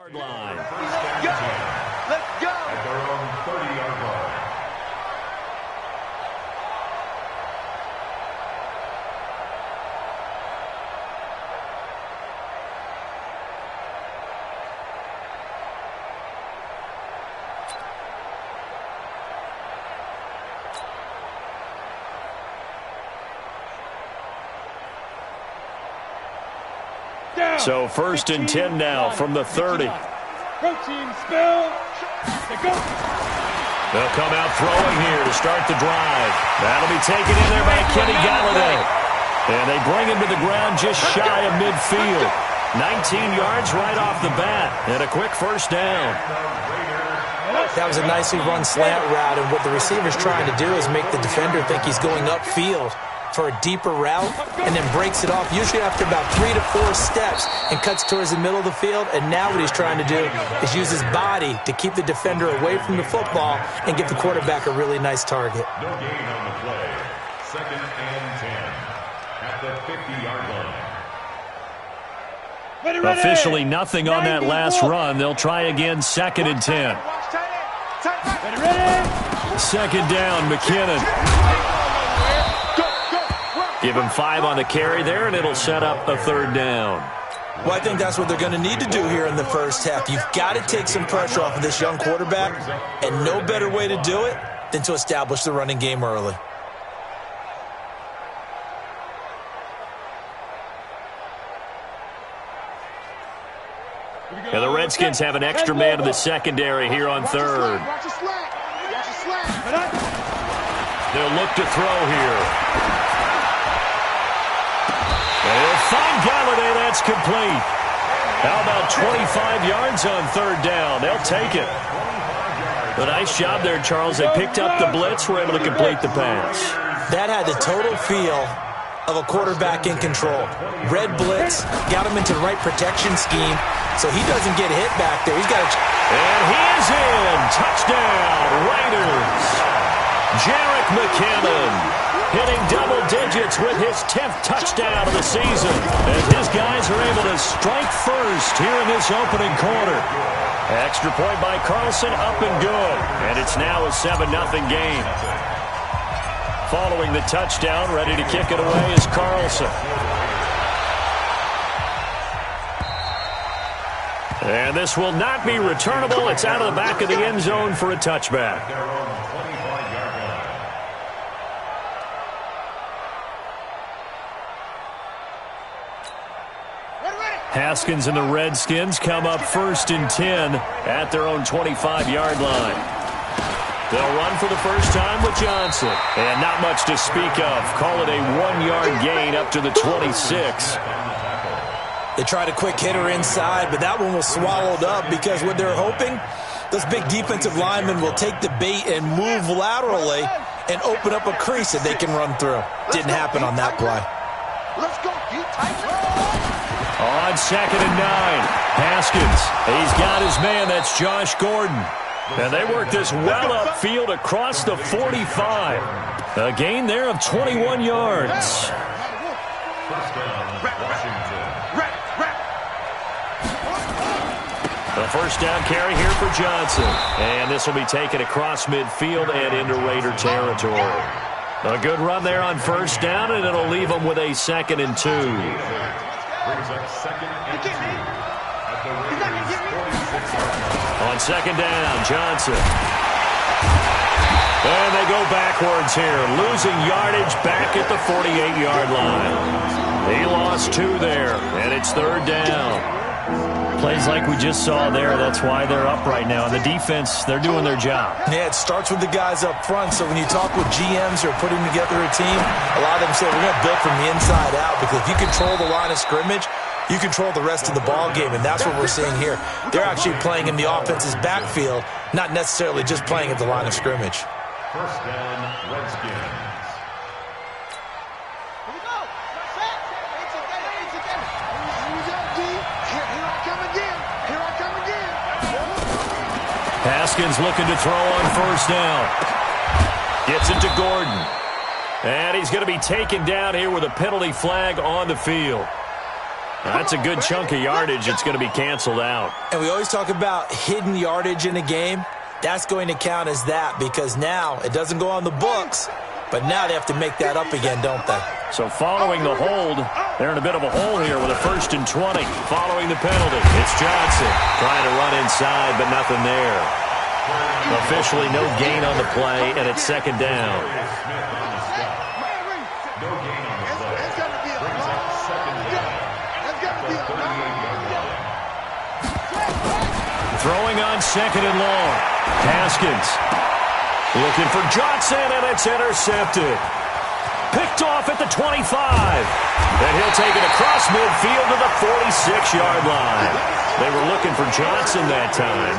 Line. Let's go! Let's go! At their own 30-yard line. So 1st and 10 now from the 30. Protein spill. They'll come out throwing here to start the drive. That'll be taken in there by Kenny Galladay. And they bring him to the ground just shy of midfield. 19 yards right off the bat. And a quick first down. That was a nicely run slant route, and what the receiver's trying to do is make the defender think he's going upfield for a deeper route, and then breaks it off usually after about 3 to 4 steps and cuts towards the middle of the field. And now what he's trying to do is use his body to keep the defender away from the football and give the quarterback a really nice target. No gain on the play. 2nd and 10 at the 50-yard line. Officially nothing on that last run. They'll try again 2nd and 10. 2nd down, McKinnon. Give him 5 on the carry there, and it'll set up a 3rd down. Well, I think that's what they're going to need to do here in the first half. You've got to take some pressure off of this young quarterback, and no better way to do it than to establish the running game early. And the Redskins have an extra man in the secondary here on 3rd. They'll look to throw here. They'll find Galladay. That's complete. How about 25 yards on 3rd down? They'll take it. A nice job there, Charles. They picked up the blitz, were able to complete the pass. That had the total feel of a quarterback in control. Red blitz, got him into the right protection scheme, so he doesn't get hit back there. He's got a... And he is in. Touchdown, Raiders. Jerick McKinnon hitting double digits with his 10th touchdown of the season, as his guys are able to strike first here in this opening quarter. Extra point by Carlson, up and good. And it's now a 7-0 game. Following the touchdown, ready to kick it away is Carlson. And this will not be returnable. It's out of the back of the end zone for a touchback. Haskins and the Redskins come up 1st and 10 at their own 25-yard line. They'll run for the first time with Johnson. And not much to speak of. Call it a 1-yard gain up to the 26. They tried a quick hitter inside, but that one was swallowed up because what they're hoping, those big defensive linemen will take the bait and move laterally and open up a crease that they can run through. Didn't happen on that play. Let's go, you tight. On 2nd and 9, Haskins. He's got his man. That's Josh Gordon. And they work this well upfield across the 45. A gain there of 21 yards. The first down carry here for Johnson. And this will be taken across midfield and into Raider territory. A good run there on 1st down, and it'll leave them with a 2nd and 2. Brings up 2nd and 2 at the Raiders' 46-yard line. On 2nd down, Johnson. And they go backwards here, losing yardage back at the 48-yard line. He lost 2 there, and it's 3rd down. Plays like we just saw there, that's why they're up right now. And the defense, they're doing their job. Yeah, it starts with the guys up front. So when you talk with GMs who are putting together a team, a lot of them say we're going to build from the inside out, because if you control the line of scrimmage, you control the rest of the ball game, and that's what we're seeing here. They're actually playing in the offense's backfield, not necessarily just playing at the line of scrimmage. 1st down, Redskins. Haskins looking to throw on 1st down. Gets it to Gordon. And he's going to be taken down here with a penalty flag on the field. That's a good chunk of yardage. It's going to be canceled out. And we always talk about hidden yardage in a game. That's going to count as that because now it doesn't go on the books, but now they have to make that up again, don't they? So following the hold, they're in a bit of a hole here with a 1st and 20. Following the penalty, it's Johnson trying to run inside, but nothing there. Officially no gain on the play, and it's 2nd down. Throwing on 2nd and long. Haskins looking for Johnson, and it's intercepted. Picked off at the 25. And he'll take it across midfield to the 46-yard line. They were looking for Johnson that time.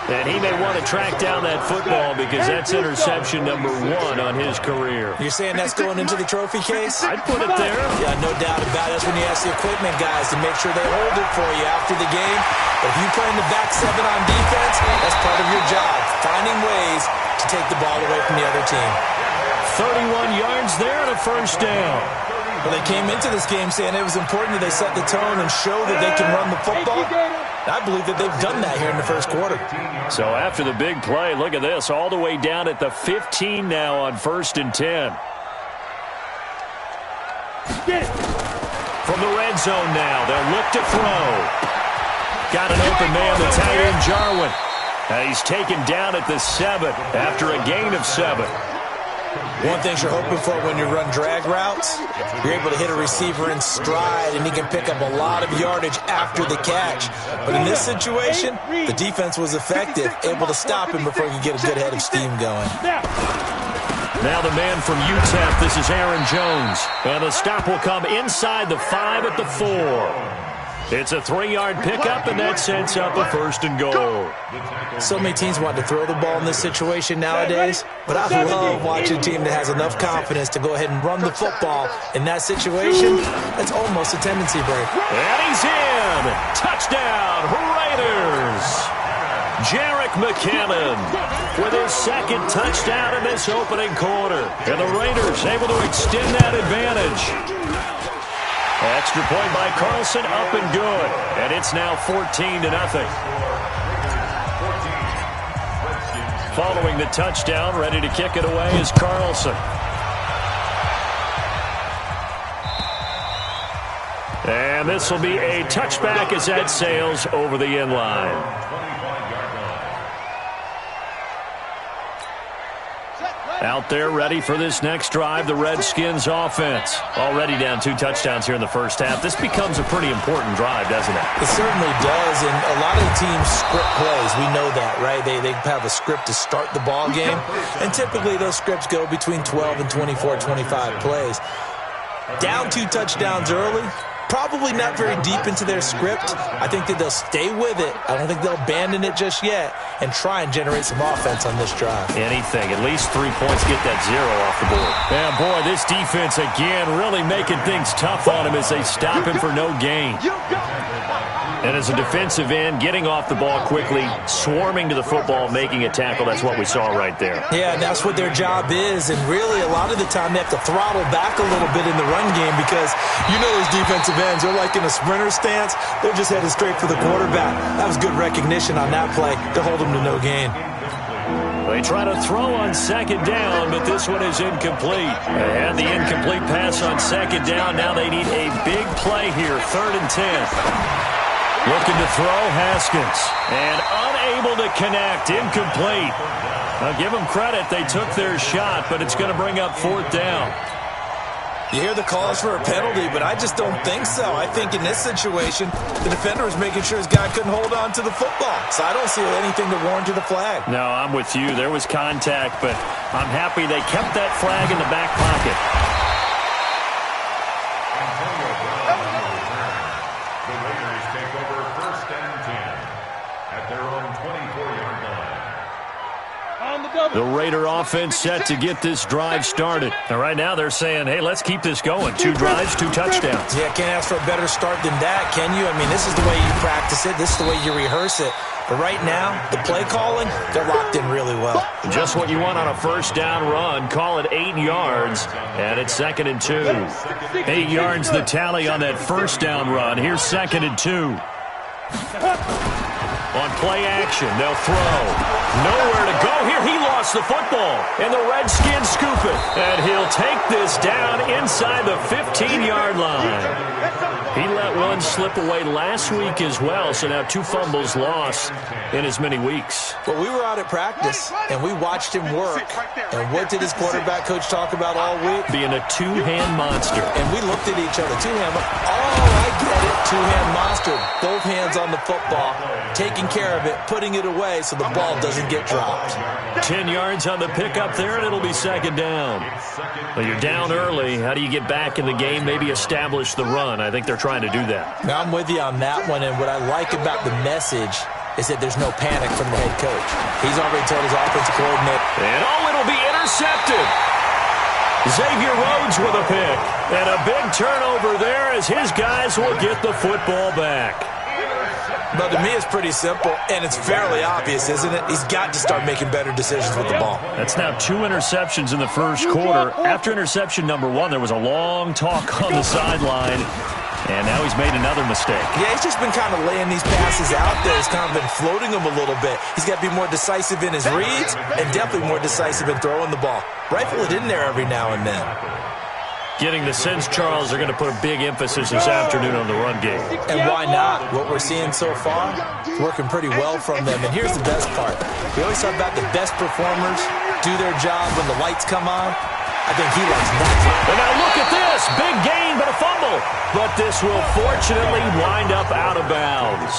And he may want to track down that football because that's interception number 1 on his career. You're saying that's going into the trophy case? I'd put it there. Yeah, no doubt about it. That's when you ask the equipment guys to make sure they hold it for you after the game. But if you play in the back 7 on defense, that's part of your job, finding ways to take the ball away from the other team. 31 yards there and a 1st down. Well, they came into this game saying it was important that they set the tone and show that they can run the football. I believe that they've done that here in the 1st quarter. So after the big play, look at this, all the way down at the 15 now on 1st and 10. From the red zone now, they'll look to throw. Got an open man, the tight end Jarwin. He's taken down at the 7 after a gain of 7. One thing you're hoping for when you run drag routes, you're able to hit a receiver in stride, and he can pick up a lot of yardage after the catch. But in this situation, the defense was effective, able to stop him before he could get a good head of steam going. Now the man from UTEP, this is Aaron Jones. And the stop will come inside the 5 at the 4. It's a 3-yard pickup, and that sets up a 1st and goal. So many teams want to throw the ball in this situation nowadays, but I love watching a team that has enough confidence to go ahead and run the football. In that situation, that's almost a tendency break. And he's in! Touchdown, Raiders! Jarek McKinnon with his 2nd touchdown in this opening quarter. And the Raiders able to extend that advantage. Extra point by Carlson, up and good. And it's now 14-0. Following the touchdown, ready to kick it away is Carlson. And this will be a touchback as that sails over the end line. Out there ready for this next drive, the Redskins offense. Already down 2 touchdowns here in the 1st half. This becomes a pretty important drive, doesn't it? It certainly does, and a lot of the teams script plays. We know that, right? They have a script to start the ball game, and typically those scripts go between 12 and 24, 25 plays. Down 2 touchdowns early, probably not very deep into their script. I think that they'll stay with it. I don't think they'll abandon it just yet and try and generate some offense on this drive. Anything. At least 3 points, get that 0 off the board. And boy, this defense again really making things tough on him as they stop him for no gain. And as a defensive end, getting off the ball quickly, swarming to the football, making a tackle, that's what we saw right there. Yeah, that's what their job is. And really, a lot of the time, they have to throttle back a little bit in the run game because you know those defensive ends, they're like in a sprinter stance. They're just headed straight for the quarterback. That was good recognition on that play to hold them to no gain. They try to throw on 2nd down, but this one is incomplete. They had the incomplete pass on 2nd down. Now they need a big play here, 3rd and 10. Looking to throw, Haskins. And unable to connect, incomplete. Now give them credit, they took their shot, but it's going to bring up 4th down. You hear the calls for a penalty, but I just don't think so. I think in this situation, the defender was making sure his guy couldn't hold on to the football. So I don't see anything to warrant the flag. No, I'm with you. There was contact, but I'm happy they kept that flag in the back pocket. The Raiders take over 1st and 10 at their own 24-yard line. On the go, The Raider offense set to get this drive started. And right now they're saying, hey, let's keep this going. 2 drives, 2 touchdowns. Yeah, can't ask for a better start than that, can you? I mean, this is the way you practice it. This is the way you rehearse it. But right now, the play calling, they're locked in really well. Just what you want on a first down run. Call it 8 yards, and it's 2nd and 2. 8 yards the tally on that first down run. Here's 2nd and 2. On play action, they'll throw. Nowhere to go here. He lost the football, and the Redskins scoop it. And he'll take this down inside the 15-yard line. He let one slip away last week as well, so now 2 fumbles lost in as many weeks. Well, we were out at practice, and we watched him work. And what did his quarterback coach talk about all week? Being a 2-hand monster. And we looked at each other. 2-hand. Oh, I get it. 2-hand monster. Both hands on the football, taking care of it, putting it away so the ball doesn't get dropped. 10 yards on the pickup there, and it'll be 2nd down. Well, you're down early. How do you get back in the game, maybe establish the run? I think they're trying to do that. Now, I'm with you on that one, and what I like about the message is that there's no panic from the head coach. He's already told his offensive coordinator. And it'll be intercepted. Xavier Rhodes with a pick. And a big turnover there as his guys will get the football back. But to me, it's pretty simple, and it's fairly obvious, isn't it? He's got to start making better decisions with the ball. That's now 2 interceptions in the first quarter. After interception number 1, there was a long talk on the sideline. And now he's made another mistake. Yeah, he's just been kind of laying these passes out there. He's kind of been floating them a little bit. He's got to be more decisive in his reads and definitely more decisive in throwing the ball. Rifle it in there every now and then. Getting the sense, Charles, they're going to put a big emphasis this afternoon on the run game. And why not? What we're seeing so far is working pretty well from them. And here's the best part. We always talk about the best performers do their job when the lights come on. I think he likes that. And now look at this. Big gain, but a fumble. But this will fortunately wind up out of bounds.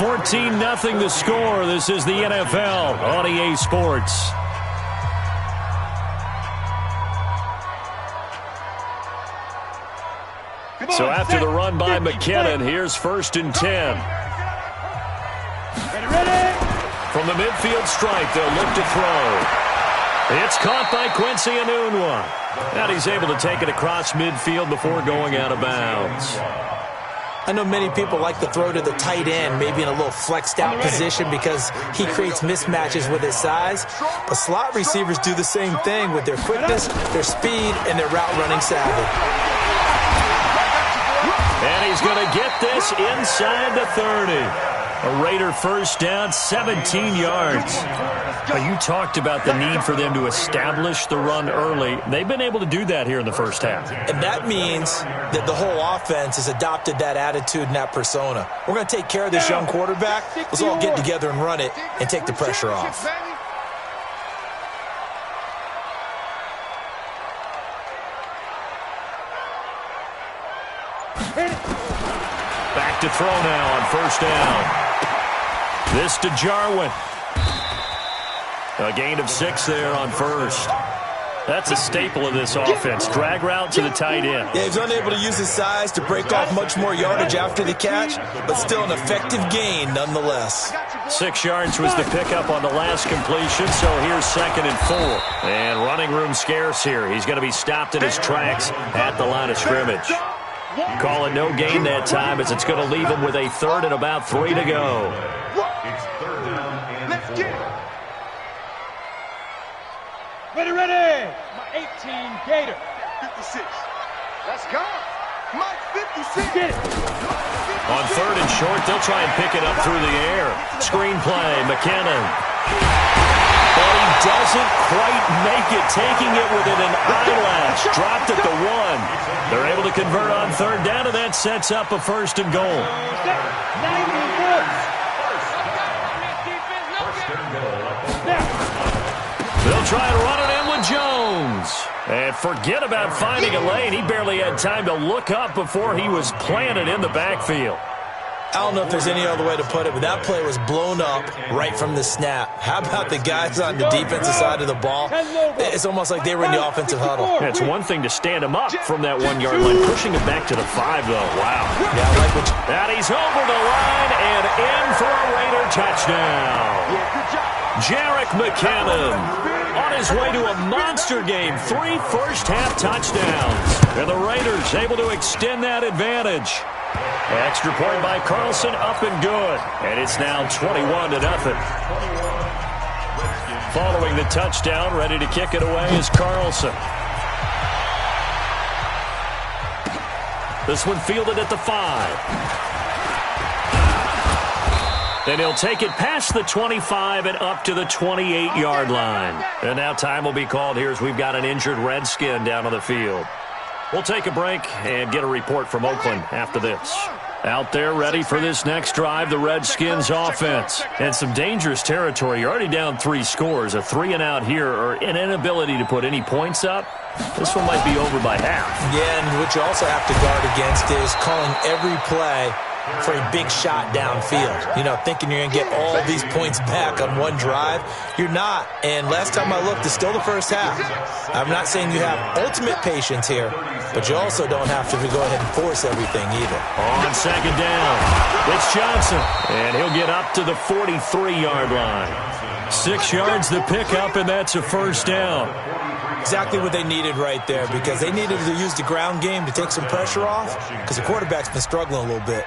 14-0 the score. This is the NFL on EA Sports. So after the run by McKinnon, here's 1st and 10. From the midfield stripe, they'll look to throw. It's caught by Quincy Enunwa. And he's able to take it across midfield before going out of bounds. I know many people like to throw to the tight end, maybe in a little flexed out position because he creates mismatches with his size. But slot receivers do the same thing with their quickness, their speed, and their route running savvy. And he's going to get this inside the 30. A Raider first down, 17 yards. Now, you talked about the need for them to establish the run early. They've been able to do that here in the first half. And that means that the whole offense has adopted that attitude and that persona. We're going to take care of this young quarterback. Let's all get together and run it and take the pressure off. Back to throw now on first down. This to Jarwin. A gain of 6 there on first. That's a staple of this offense. Drag route to the tight end. Yeah, he's unable to use his size to break off much more yardage after the catch, but still an effective gain nonetheless. 6 yards was the pickup on the last completion, so here's 2nd and 4. And running room scarce here. He's going to be stopped in his tracks at the line of scrimmage. Call it no gain that time as it's going to leave him with a 3rd and about 3 to go. It's 3rd down and 4. Ready. My 18 Gator. 56. Let's go. My 56. Get it. On 3rd and short, they'll try and pick it up through the air. Screen play, McKinnon. But he doesn't quite make it, taking it within an eyelash. Dropped at the 1. They're able to convert on 3rd down, and that sets up a 1st and goal. They'll try and run it in with Jones. And forget about finding a lane. He barely had time to look up before he was planted in the backfield. I don't know if there's any other way to put it, but that play was blown up right from the snap. How about the guys on the defensive side of the ball? It's almost like they were in the offensive huddle. It's one thing to stand him up from that 1 yard line. Pushing him back to the 5, though. Wow. Yeah, I like what you... And he's over the line and in for a Raider touchdown. Yeah, good job. Jerick McKinnon on his way to a monster game. 3 first-half touchdowns. And the Raiders able to extend that advantage. Extra point by Carlson, up and good. And it's now 21-0. Following the touchdown, ready to kick it away is Carlson. This one fielded at the 5. And he'll take it past the 25 and up to the 28-yard line. And now time will be called here as we've got an injured Redskin down on the field. We'll take a break and get a report from Oakland after this. Out there ready for this next drive, the Redskins offense. And some dangerous territory. You're already down 3 scores. A 3-and-out here or an inability to put any points up. This one might be over by half. Yeah, and what you also have to guard against is calling every play for a big shot downfield. You know, thinking you're going to get all these points back on one drive. You're not. And last time I looked, it's still the first half. I'm not saying you have ultimate patience here, but you also don't have to go ahead and force everything either. On second down, it's Johnson. And he'll get up to the 43-yard line. 6 yards the pickup, and that's a first down. Exactly what they needed right there, because they needed to use the ground game to take some pressure off, because the quarterback's been struggling a little bit.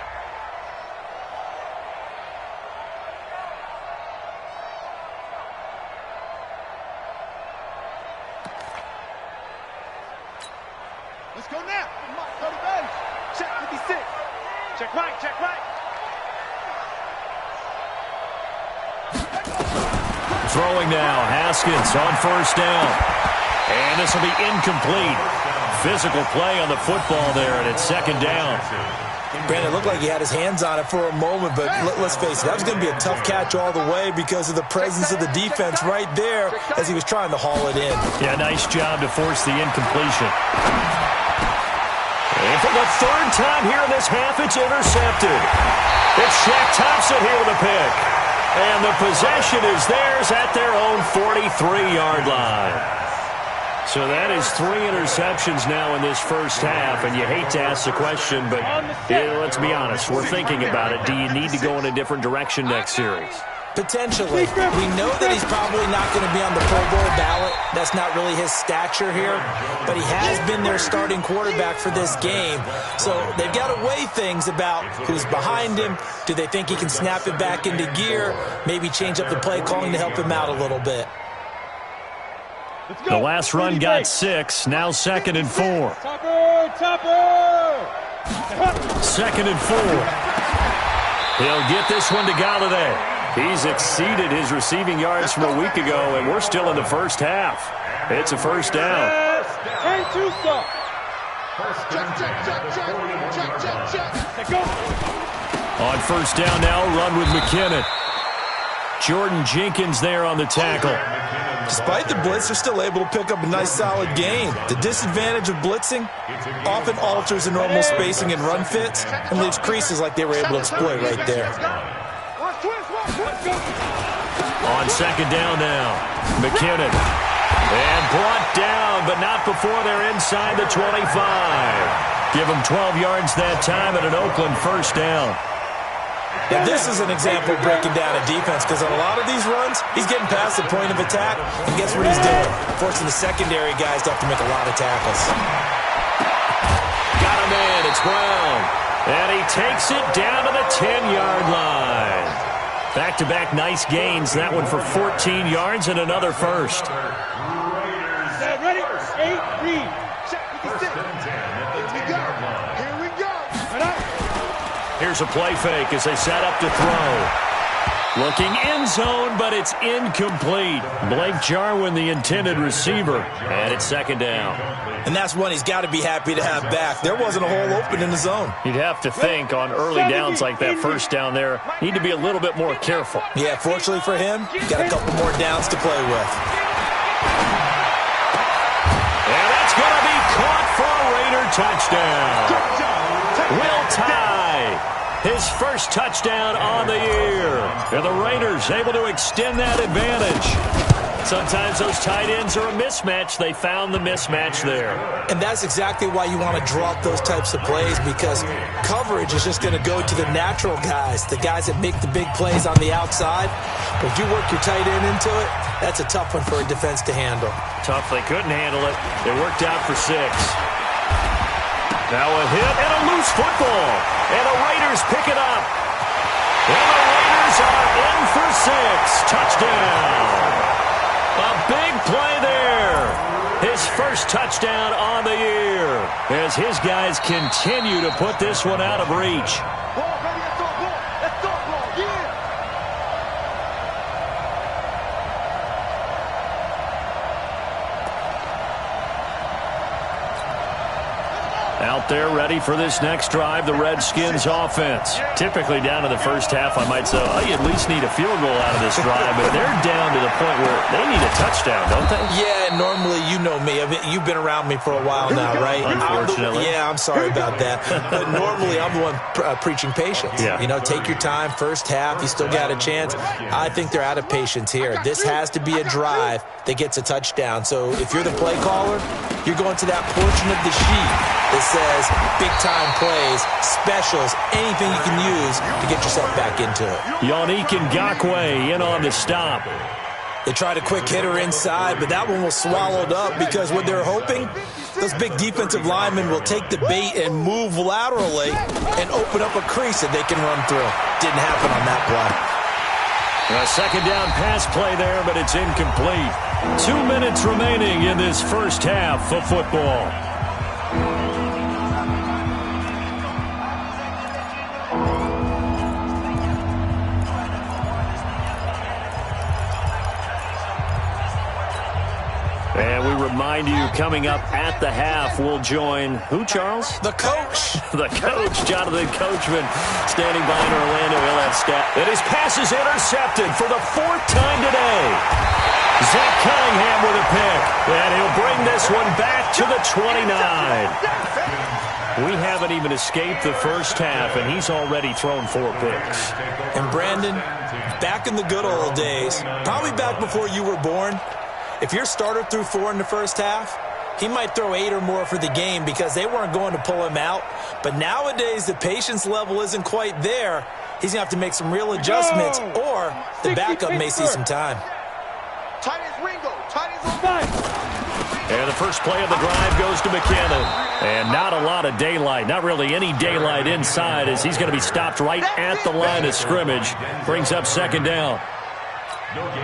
Let's go now. Go to bench. Check 56. Check right, check right. Throwing now, Haskins on first down. And this will be incomplete. Physical play on the football there, and it's second down. Brandon, it looked like he had his hands on it for a moment, but let's face it, that was going to be a tough catch all the way because of the presence of the defense right there as he was trying to haul it in. Yeah, nice job to force the incompletion. And for the 3rd time here in this half, it's intercepted. It's Shaq Thompson here with a pick. And the possession is theirs at their own 43-yard line. So that is 3 interceptions now in this first half, and you hate to ask the question, but let's be honest, we're thinking about it. Do you need to go in a different direction next series? Potentially. We know that he's probably not going to be on the Pro Bowl ballot. That's not really his stature here, but he has been their starting quarterback for this game. So they've got to weigh things about who's behind him. Do they think he can snap it back into gear? Maybe change up the play calling to help him out a little bit. The last run got 6, now 2nd and 4. Second and 4. He'll get this one to Galladay. He's exceeded his receiving yards from a week ago, and we're still in the first half. It's a first down. On first down now, run with McKinnon. Jordan Jenkins there on the tackle. Despite the blitz, they're still able to pick up a nice, solid gain. The disadvantage of blitzing often alters the normal spacing and run fits and leaves creases like they were able to exploit right there. On second down now, McKinnon. And brought down, but not before they're inside the 25. Give them 12 yards that time and an Oakland first down. Now, this is an example of breaking down a defense, because on a lot of these runs, he's getting past the point of attack, and guess what he's doing? Forcing the secondary guys to have to make a lot of tackles. Got him in. It's Brown. And he takes it down to the 10-yard line. Back-to-back nice gains. That one for 14 yards and another first. Ready? 8 read. Here we go. Here's a play fake as they set up to throw. Looking end zone, but it's incomplete. Blake Jarwin, the intended receiver, and it's second down. And that's one he's got to be happy to have back. There wasn't a hole open in the zone. You'd have to think on early downs like that first down there, need to be a little bit more careful. Yeah, fortunately for him, got a couple more downs to play with. And that's going to be caught for a Raider touchdown. Will Tye, his first touchdown on the year. And the Raiders able to extend that advantage. Sometimes those tight ends are a mismatch. They found the mismatch there. And that's exactly why you want to draw up those types of plays, because coverage is just going to go to the natural guys, the guys that make the big plays on the outside. But if you work your tight end into it, that's a tough one for a defense to handle. Tough. They couldn't handle it. They worked out for 6. Now a hit and a loose football. And the Raiders pick it up. And the Raiders are in for 6. Touchdown. A big play there. His first touchdown on the year as his guys continue to put this one out of reach. Ball, baby, let's go, ball. Let's go, ball. Yeah. Out there ready for this next drive, the Redskins offense. Typically down to the first half, I might say, oh, you at least need a field goal out of this drive, but they're down to the point where they need a touchdown, don't they? Yeah, normally you know me. I mean, you've been around me for a while now, right? Unfortunately. I'm sorry about that. But normally I'm the one preaching patience. Yeah. You know, take your time, first half, you still got a chance. I think they're out of patience here. This has to be a drive that gets a touchdown. So if you're the play caller, you're going to that portion of the sheet that says big-time plays, specials, anything you can use to get yourself back into it. Yannick Ngakoue in on the stop. They tried a quick hitter inside, but that one was swallowed up because what they're hoping, those big defensive linemen will take the bait and move laterally and open up a crease that they can run through. Didn't happen on that play. A second down pass play there, but it's incomplete. 2 minutes remaining in this first half of football. And we remind you, coming up at the half, we'll join who, Charles? The coach. The coach, Jonathan Coachman, standing by in Orlando. He'll have stat. And his pass is intercepted for the 4th time today. Zach Cunningham with a pick. And he'll bring this one back to the 29. We haven't even escaped the first half, and he's already thrown 4 picks. And Brandon, back in the good old days, probably back before you were born, if your starter threw 4 in the first half, he might throw 8 or more for the game because they weren't going to pull him out. But nowadays, the patience level isn't quite there. He's going to have to make some real adjustments, or the backup may see some time. Tight ends Ringo. Tight ends on back. And the first play of the drive goes to McKinnon. And not a lot of daylight, not really any daylight inside, as he's going to be stopped right at the line of scrimmage. Brings up second down.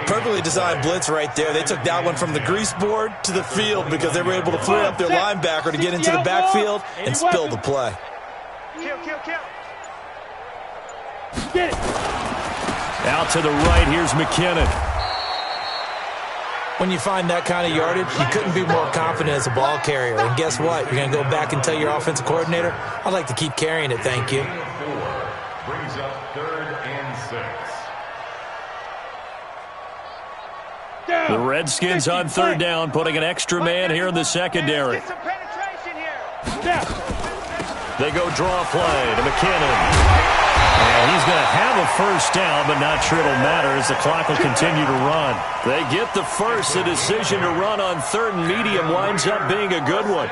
Perfectly designed blitz right there. They took that one from the grease board to the field because they were able to free up their linebacker to get into the backfield and spill the play. Kill. Get it. Out to the right, here's McKinnon. When you find that kind of yardage, you couldn't be more confident as a ball carrier. And guess what? You're going to go back and tell your offensive coordinator, I'd like to keep carrying it, thank you. Brings up 3rd and 6. The Redskins on 3rd down, putting an extra man here in the secondary. Get some penetration here. They go draw play to McKinnon. And he's going to have a first down, but not sure it'll matter as the clock will continue to run. They get the first. The decision to run on 3rd and medium winds up being a good one.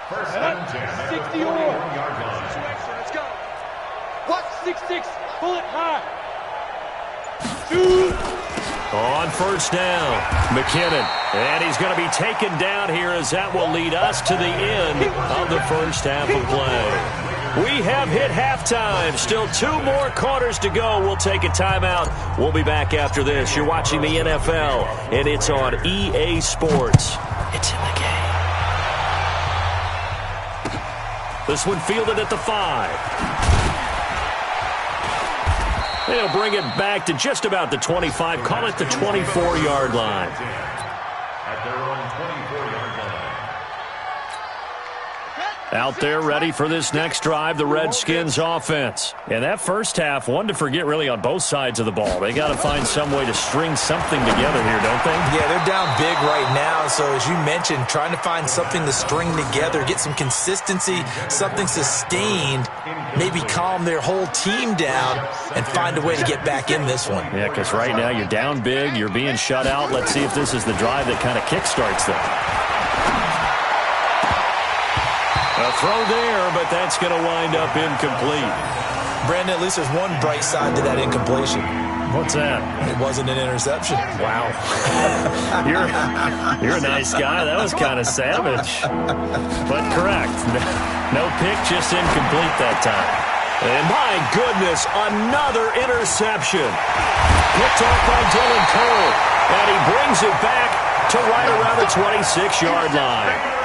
First and 10. 60 or more. Let's go. What? 6-6. Pull it high. Shoot. On first down, McKinnon. And he's going to be taken down here as that will lead us to the end of the first half of play. We have hit halftime. Still 2 more quarters to go. We'll take a timeout. We'll be back after this. You're watching the NFL, and it's on EA Sports. It's in the game. This one fielded at the 5. They'll bring it back to just about the 25. Call it the 24-yard line. At their own 24-yard line. Out there ready for this next drive, the Redskins offense. And that first half, one to forget really on both sides of the ball. They got to find some way to string something together here, don't they? Yeah, they're down big right now. So as you mentioned, trying to find something to string together, get some consistency, something sustained, maybe calm their whole team down and find a way to get back in this one. Yeah, because right now you're down big, you're being shut out. Let's see if this is the drive that kind of kickstarts them. A throw there, but that's going to wind up incomplete. Brandon, at least there's one bright side to that incompletion. What's that? It wasn't an interception. Wow. You're a nice guy. That was kind of savage. But correct. No pick, just incomplete that time. And my goodness, another interception. Picked off by Dylan Cole. And he brings it back to right around the 26-yard line.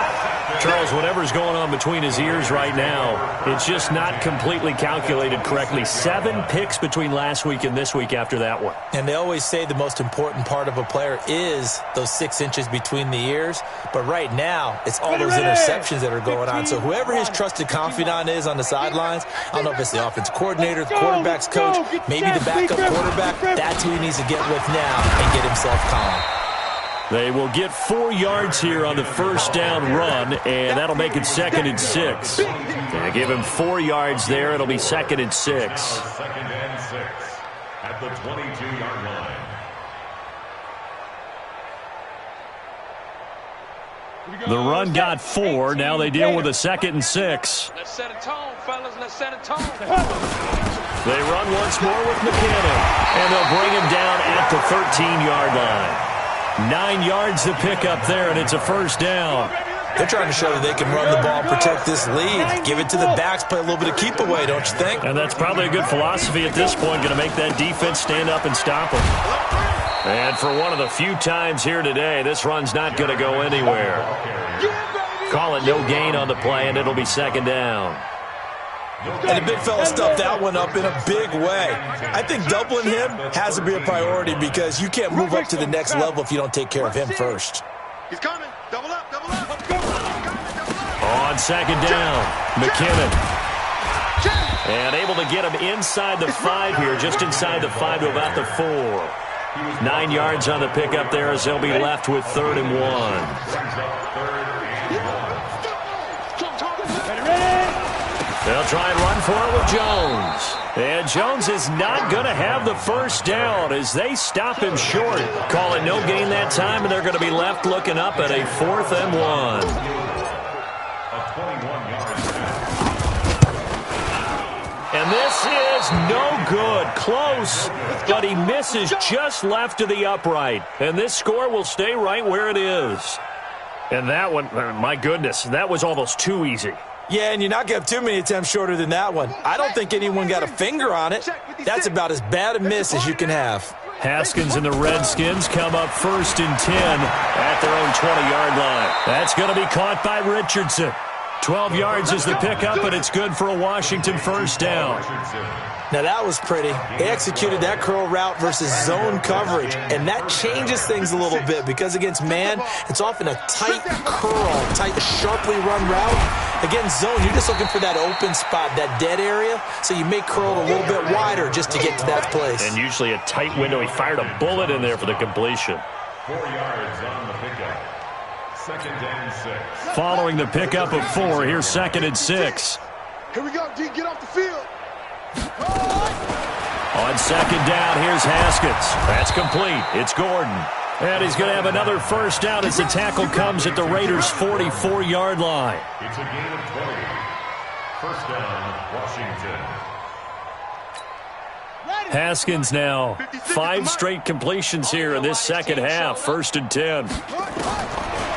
Charles, whatever's going on between his ears right now, it's just not completely calculated correctly. 7 picks between last week and this week after that one. And they always say the most important part of a player is those 6 inches between the ears. But right now, it's all those interceptions that are going on. So whoever his trusted confidant is on the sidelines, I don't know if it's the offensive coordinator, the quarterback's coach, maybe the backup quarterback, that's who he needs to get with now and get himself calm. They will get 4 yards here on the first down run, and that'll make it 2nd and 6. They give him 4 yards there. It'll be 2nd and 6. 2nd and 6 at the 22-yard line. The run got 4. Now they deal with a 2nd and 6. Let's set a tone, fellas. Let's set a tone. They run once more with McKinnon, and they'll bring him down at the 13-yard line. 9 yards to pick up there, and it's a first down. They're trying to show that they can run the ball, protect this lead, give it to the backs, play a little bit of keep away, don't you think? And that's probably a good philosophy at this point, going to make that defense stand up and stop them. And for one of the few times here today, this run's not going to go anywhere. Call it no gain on the play, and it'll be 2nd down. And the big fella stuffed that one up in a big way. I think doubling him has to be a priority because you can't move up to the next level if you don't take care of him first. He's coming. Double up, double up. On 2nd down, McKinnon. And able to get him inside the 5 here, just inside the 5 to about the 4. 9 yards on the pickup there as they'll be left with 3rd and 1. They'll try and run for it with Jones. And Jones is not going to have the first down as they stop him short. Call it no gain that time, and they're going to be left looking up at a 4th and 1. And this is no good. Close, but he misses just left of the upright. And this score will stay right where it is. And that one, my goodness, that was almost too easy. Yeah, and you're not going to have too many attempts shorter than that one. I don't think anyone got a finger on it. That's about as bad a miss as you can have. Haskins and the Redskins come up 1st and 10 at their own 20-yard line. That's going to be caught by Richardson. 12 yards is the pickup, and it's good for a Washington first down. Now, that was pretty. They executed that curl route versus zone coverage, and that changes things a little bit because against man, it's often a tight curl, tight, sharply run route. Against zone, you're just looking for that open spot, that dead area, so you make curl a little bit wider just to get to that place. And usually a tight window. He fired a bullet in there for the completion. 4 yards on the pickup. 2nd and 6. Following the pickup of 4, here's 2nd and 6. Here we go, D. Get off the field. On 2nd down, here's Haskins. That's complete. It's Gordon. And he's going to have another first down as the tackle comes at the Raiders' 44-yard line. It's a gain of 20. First down, Washington. Haskins now 5 straight completions here in this second half. 1st and 10.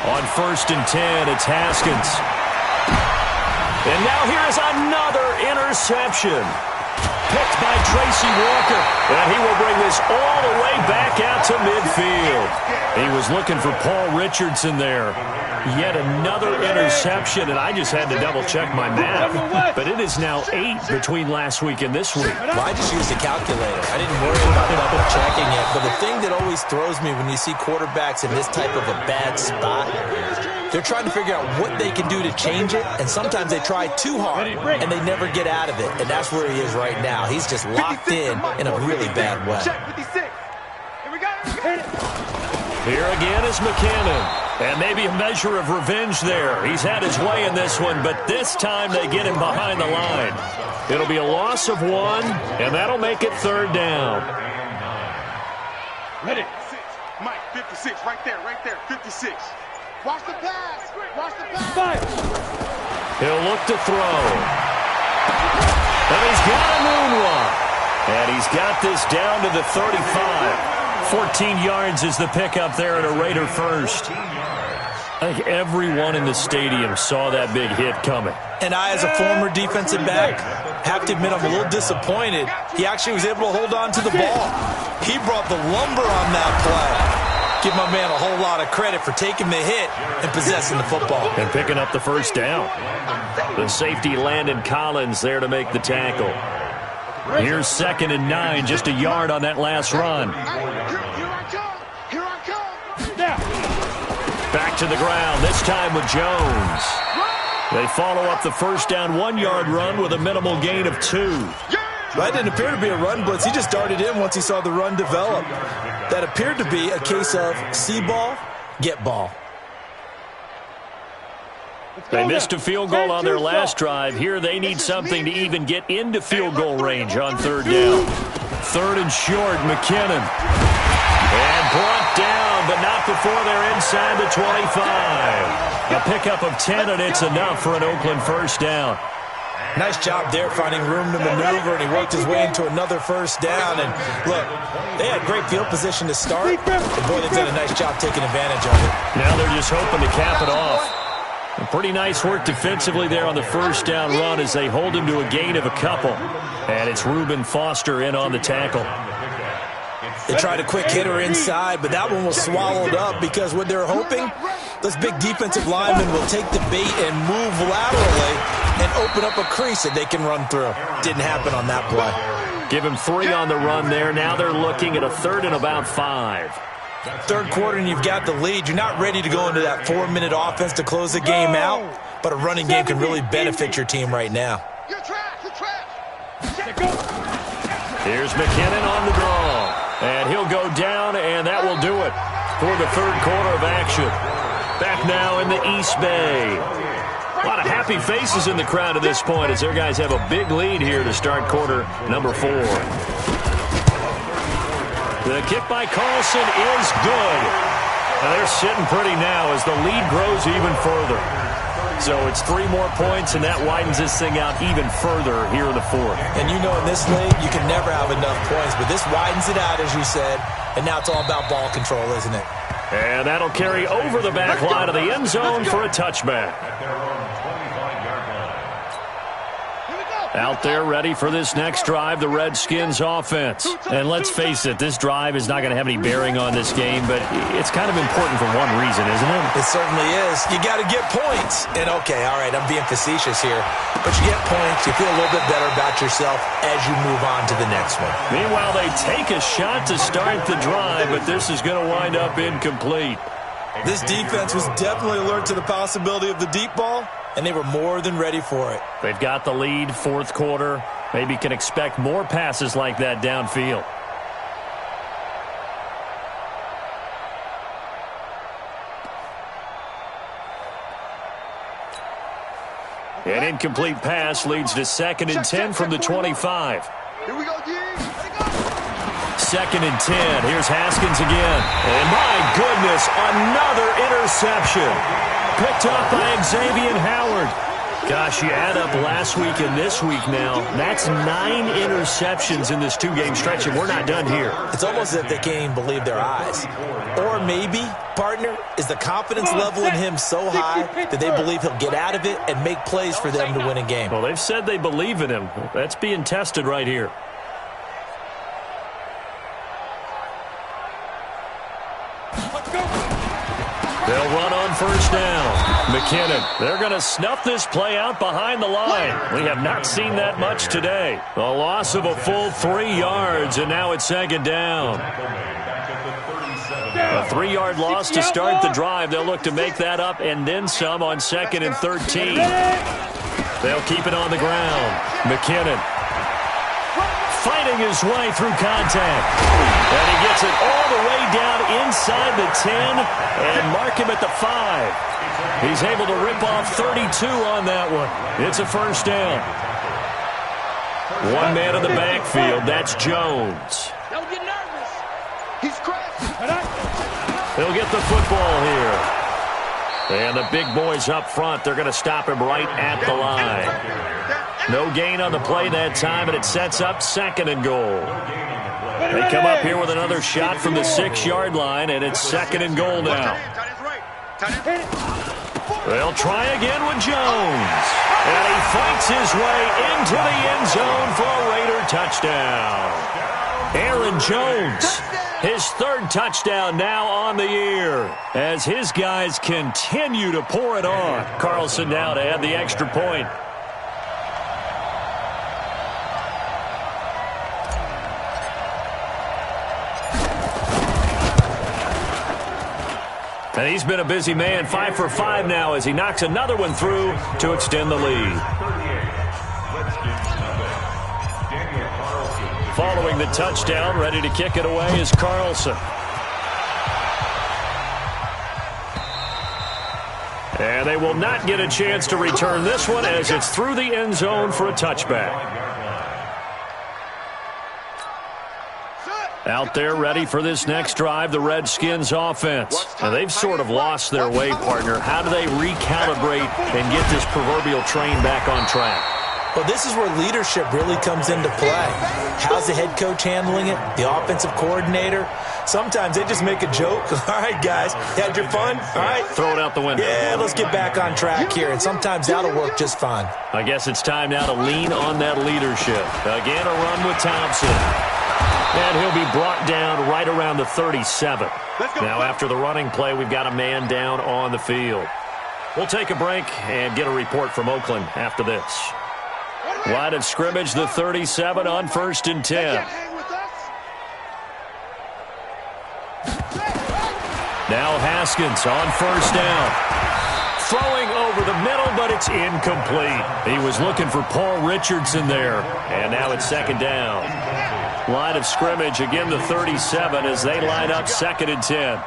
On 1st and 10, it's Haskins. And now here is another interception. Picked by Tracy Walker. And he will bring this all the way back out to midfield. He was looking for Paul Richardson there. Yet another interception, and I just had to double-check my math. But it is now 8 between last week and this week. Well, I just used a calculator. I didn't worry about double-checking it. But the thing that always throws me when you see quarterbacks in this type of a bad spot They're trying to figure out what they can do to change it, and sometimes they try too hard, and they never get out of it, and that's where he is right now. He's just locked in a really bad way. Here again is McKinnon, and maybe a measure of revenge there. He's had his way in this one, but this time they get him behind the line. It'll be a loss of 1, and that'll make it 3rd down. Ready. Mike, 56, right there, 56. Watch the pass. He'll look to throw. And he's got a moonwalk. And he's got this down to the 35. 14 yards is the pickup there at a Raider first. I think everyone in the stadium saw that big hit coming. And I, as a former defensive back, have to admit I'm a little disappointed. He actually was able to hold on to the ball. He brought the lumber on that play. Give my man a whole lot of credit for taking the hit and possessing the football. And picking up the first down. The safety Landon Collins there to make the tackle. Here's 2nd and 9, just a yard on that last run. Here I come. Back to the ground, this time with Jones. They follow up the first down 1-yard run with a minimal gain of 2. That didn't appear to be a run blitz. He just darted in once he saw the run develop. That appeared to be a case of see ball, get ball. They missed a field goal on their last drive. Here they need something to even get into field goal range on 3rd down. 3rd and short, McKinnon. And brought down, but not before they're inside the 25. A pickup of 10, and it's enough for an Oakland first down. Nice job there finding room to maneuver, and he worked his way into another first down. And look, they had great field position to start, but boy, they did a nice job taking advantage of it. Now they're just hoping to cap it off. A pretty nice work defensively there on the first down run as they hold him to a gain of a couple. And it's Reuben Foster in on the tackle. They tried a quick hitter inside, but that one was swallowed up because what they're hoping, those big defensive linemen will take the bait and move laterally and open up a crease that they can run through. Didn't happen on that play. Give him 3 on the run there. Now they're looking at a 3rd and about 5. 3rd quarter and you've got the lead. You're not ready to go into that 4-minute offense to close the game out, but a running game can really benefit your team right now. Here's McKinnon on the draw. And he'll go down, and that will do it for the 3rd quarter of action. Back now in the East Bay. A lot of happy faces in the crowd at this point as their guys have a big lead here to start quarter number 4. The kick by Carlson is good. And they're sitting pretty now as the lead grows even further. So it's 3 more points, and that widens this thing out even further here in the 4th. And you know in this league, you can never have enough points, but this widens it out, as you said, and now it's all about ball control, isn't it? And that'll carry over the back line of the end zone for a touchback. Out there ready for this next drive, the Redskins offense. And let's face it, this drive is not going to have any bearing on this game, but it's kind of important for one reason, isn't it? It certainly is. You got to get points. And okay, all right, I'm being facetious here, but you get points, you feel a little bit better about yourself as you move on to the next one. Meanwhile, they take a shot to start the drive, but this is going to wind up incomplete. This defense was definitely alert to the possibility of the deep ball, and they were more than ready for it. They've got the lead, 4th quarter. Maybe can expect more passes like that downfield. An incomplete pass leads to 2nd and 10 from the 25. Here we go, G. 2nd and 10. Here's Haskins again. And my goodness, another interception. Picked up by Xavier Howard. Gosh, you add up last week and this week now. That's 9 interceptions in this 2-game stretch, and we're not done here. It's almost as if they can't even believe their eyes. Or maybe, partner, is the confidence level in him so high that they believe he'll get out of it and make plays for them to win a game. Well, they've said they believe in him. That's being tested right here. They'll run on first down. McKinnon, they're going to snuff this play out behind the line. We have not seen that much today. A loss of a full 3 yards, and now it's 2nd down. A 3-yard loss to start the drive. They'll look to make that up and then some on 2nd and 13. They'll keep it on the ground. McKinnon fighting his way through contact. And he gets it all the way down inside the 10 and mark him at the 5. He's able to rip off 32 on that one. It's a first down. One man in the backfield. That's Jones. Don't get nervous. He's crashing. He'll get the football here. And the big boys up front, they're going to stop him right at the line. No gain on the play that time, and it sets up 2nd and goal. They come up here with another shot from the 6-yard line, and it's 2nd and goal now. They'll try again with Jones. And he fights his way into the end zone for a Raider touchdown. Aaron Jones, his 3rd touchdown now on the year, as his guys continue to pour it on. Carlson now to add the extra point. And he's been a busy man, 5 for 5 now as he knocks another one through to extend the lead. Following the touchdown, ready to kick it away is Carlson. And they will not get a chance to return this one as it's through the end zone for a touchback. Out there ready for this next drive, the Redskins offense. And they've sort of lost their way, partner. How do they recalibrate and get this proverbial train back on track? Well, this is where leadership really comes into play. How's the head coach handling it? The offensive coordinator? Sometimes they just make a joke. All right, guys, you had your fun? All right. Throw it out the window. Yeah, let's get back on track here. And sometimes that'll work just fine. I guess it's time now to lean on that leadership. Again, a run with Thompson. And he'll be brought down right around the 37. Now, after the running play, we've got a man down on the field. We'll take a break and get a report from Oakland after this. Line of scrimmage, the 37 on 1st and 10. Now Haskins on 1st down. Throwing over the middle, but it's incomplete. He was looking for Paul Richardson there. And now it's 2nd down. Line of scrimmage, again the 37 as they line up 2nd and 10.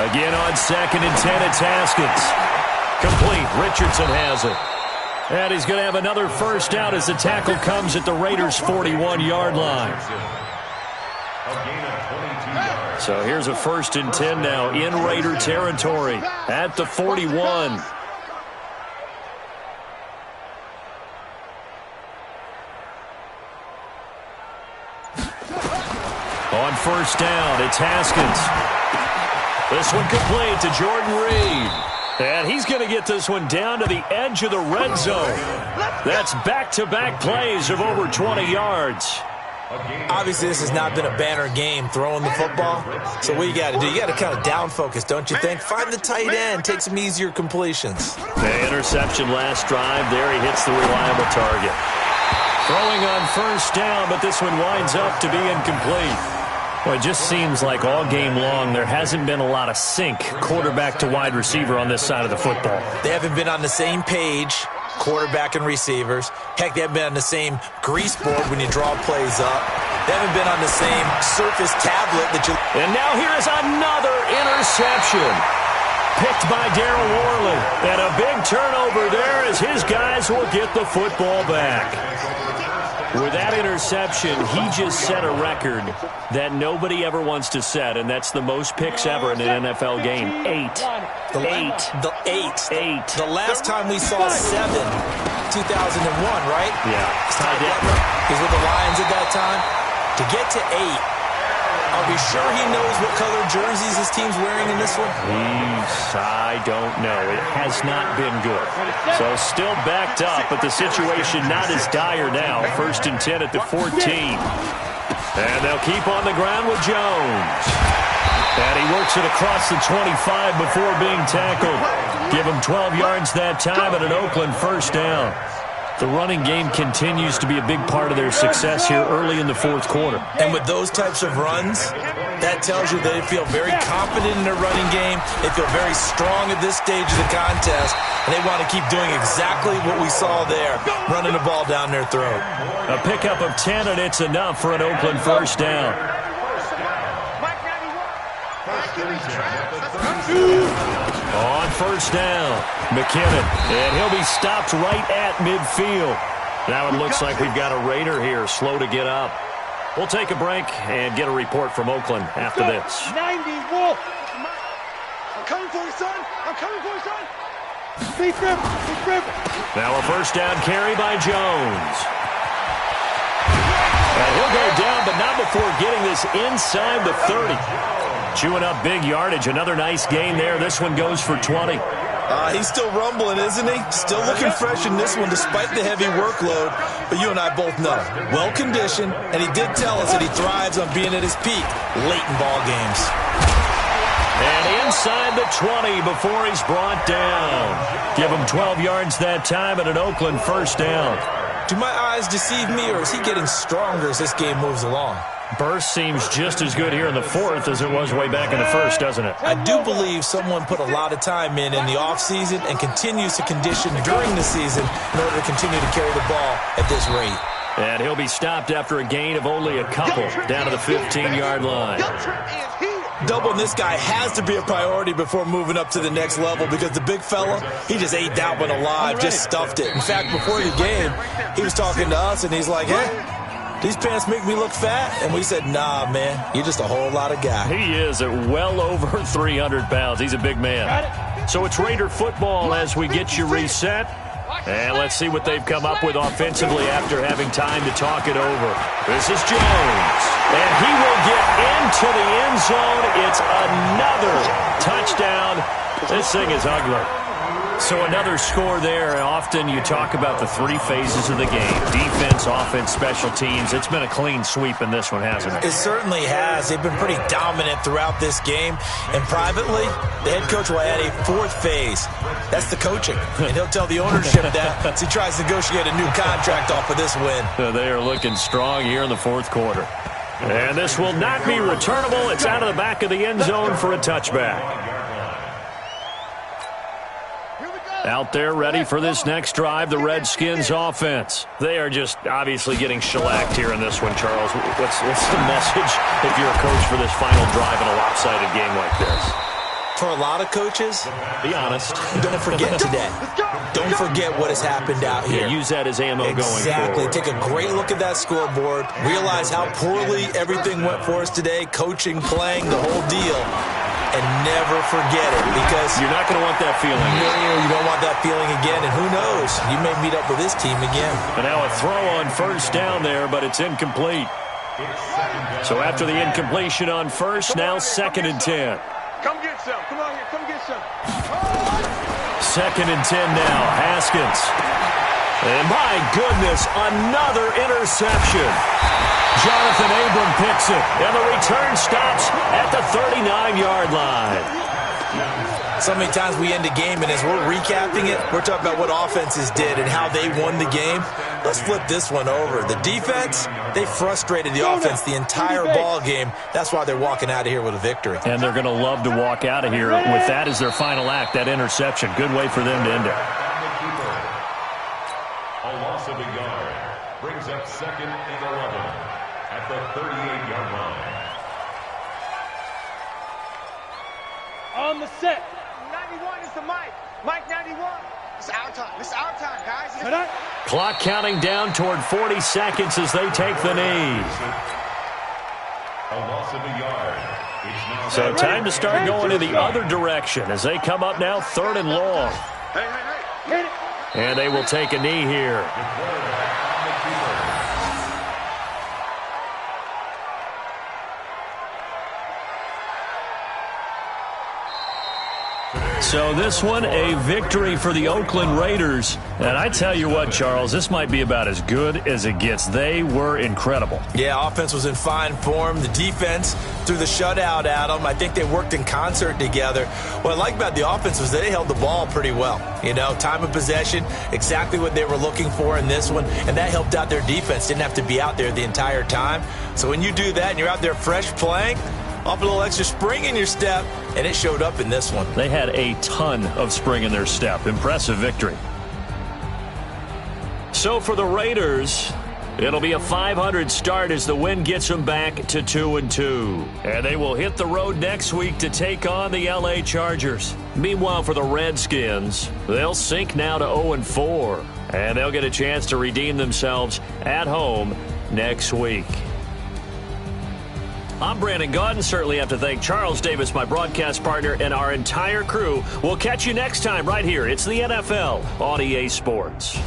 Again on 2nd and 10, it's Haskins. Complete. Richardson has it. And he's going to have another first down as the tackle comes at the Raiders' 41-yard line. So here's a 1st and 10 now in Raider territory at the 41. On 1st down, it's Haskins. This one complete to Jordan Reed. And he's going to get this one down to the edge of the red zone. That's back-to-back plays of over 20 yards. Obviously, this has not been a banner game throwing the football. So what you got to do, you got to kind of down focus, don't you think? Find the tight end, take some easier completions. The interception last drive there. He hits the reliable target. Throwing on 1st down, but this one winds up to be incomplete. Well, it just seems like all game long there hasn't been a lot of sync quarterback to wide receiver on this side of the football. They haven't been on the same page, quarterback and receivers. Heck, they haven't been on the same grease board when you draw plays up. They haven't been on the same Surface tablet that you... And now here is another interception. Picked by Darryl Worley. And a big turnover there as his guys will get the football back. With that interception, he just set a record that nobody ever wants to set, and that's the most picks ever in an NFL game. 8. The last time we saw 7, 2001, right? Yeah. Ty Detmer. He's with the Lions at that time. To get to 8, are we sure he knows what color jerseys his team's wearing in this one? I don't know. It has not been good. So still backed up, but the situation not as dire now. 1st and 10 at the 14. And they'll keep on the ground with Jones. And he works it across the 25 before being tackled. Give him 12 yards that time and an Oakland 1st down. The running game continues to be a big part of their success here early in the 4th quarter. And with those types of runs, that that tells you they feel very confident in their running game. They feel very strong at this stage of the contest, and they want to keep doing exactly what we saw there, running the ball down their throat. A pickup of 10, and it's enough for an Oakland first down. On first down, McKinnon, and he'll be stopped right at midfield. Now it looks like we've got a Raider here, slow to get up. We'll take a break and get a report from Oakland after this. 90, Wolf. I'm coming for you, son. I'm coming for you, son. Big river. Now a first down carry by Jones. And he'll go down, but not before getting this inside the 30. Chewing up big yardage. Another nice gain there. This one goes for 20. He's still rumbling, isn't he? Still looking fresh in this one despite the heavy workload. But you and I both know, well-conditioned, and he did tell us that he thrives on being at his peak late in ball games. And inside the 20 before he's brought down. Give him 12 yards that time and an Oakland first down. Do my eyes deceive me, or is he getting stronger as this game moves along? Burst seems just as good here in the fourth as it was way back in the first, doesn't it? I do believe someone put a lot of time in the offseason and continues to condition during the season in order to continue to carry the ball at this rate. And he'll be stopped after a gain of only a couple down to the 15-yard line. Doubling this guy has to be a priority before moving up to the next level because the big fella, he just ate that one alive, just stuffed it. In fact, before the game, he was talking to us, and he's like, hey, these pants make me look fat? And we said, nah, man, you're just a whole lot of guy. He is at well over 300 pounds. He's a big man. So it's Raider football as we get you reset. And let's see what they've come up with offensively after having time to talk it over. This is Jones. And he will get into the end zone. It's another touchdown. This thing is ugly. So another score there. Often you talk about the three phases of the game. Defense, offense, special teams. It's been a clean sweep in this one, hasn't it? It certainly has. They've been pretty dominant throughout this game. And privately, the head coach will add a fourth phase. That's the coaching. And he'll tell the ownership that as he tries to negotiate a new contract off of this win. They are looking strong here in the fourth quarter. And this will not be returnable. It's out of the back of the end zone for a touchback. Out there ready for this next drive, the Redskins offense. They are just obviously getting shellacked here in this one, Charles. What's the message if you're a coach for this final drive in a lopsided game like this? For a lot of coaches, be honest. Don't forget today. Don't forget what has happened out here. Yeah, use that as ammo going forward. Exactly. Take a great look at that scoreboard. Realize how poorly everything went for us today. Coaching, playing, the whole deal. And never forget it, because you're not going to want that feeling. No, you don't want that feeling again. And who knows? You may meet up with this team again. But now a throw on first down there, but it's incomplete. So after the incompletion on first, now 2nd and 10. Come get some. Come on here. Come get some. 2nd and 10 now. Haskins. And my goodness, another interception. Jonathan Abram picks it, and the return stops at the 39-yard line. So many times we end a game, and as we're recapping it, we're talking about what offenses did and how they won the game. Let's flip this one over. The defense, they frustrated the offense the entire ball game. That's why they're walking out of here with a victory. And they're going to love to walk out of here with that as their final act, that interception. Good way for them to end it. A loss of a yard brings up 2nd and 11. At the 38-yard line. On the set. 91 is the mic. Mike 91. It's our time. It's our time, guys. Clock counting down toward 40 seconds as they take the knee. A loss of a yard. So time to start going in the other direction as they come up now 3rd and long. Hey. And they will take a knee here. So this one, a victory for the Oakland Raiders. And I tell you what, Charles, this might be about as good as it gets. They were incredible. Yeah, offense was in fine form. The defense threw the shutout at them. I think they worked in concert together. What I like about the offense was they held the ball pretty well. You know, time of possession, exactly what they were looking for in this one. And that helped out their defense. Didn't have to be out there the entire time. So when you do that and you're out there fresh playing, off a little extra spring in your step, and it showed up in this one. They had a ton of spring in their step. Impressive victory. So for the Raiders, it'll be a .500 start as the win gets them back to 2-2. And they will hit the road next week to take on the LA Chargers. Meanwhile, for the Redskins, they'll sink now to 0-4. And they'll get a chance to redeem themselves at home next week. I'm Brandon Gaudin. Certainly have to thank Charles Davis, my broadcast partner, and our entire crew. We'll catch you next time right here. It's the NFL on EA Sports.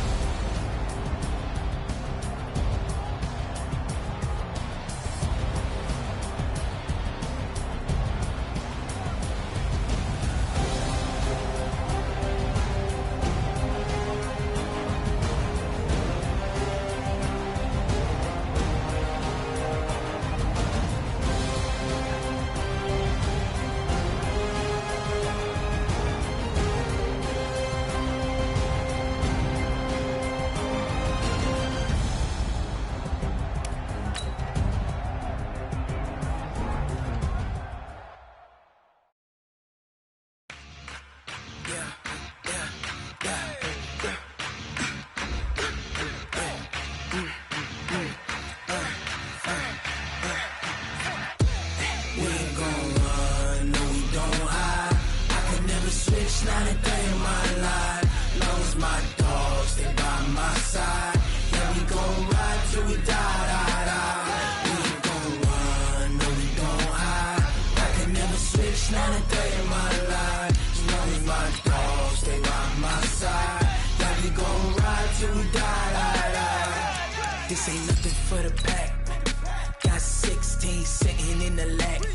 This ain't nothing for the pack. Got 16 sitting in the lag.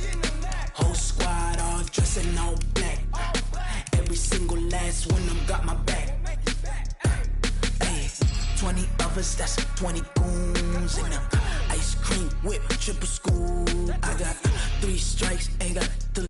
Whole squad all dressing all black. Every single last one of them got my back. Hey, 20 of us, that's 20 goons in them. Ice cream whip, triple school. I got 3 strikes, ain't got the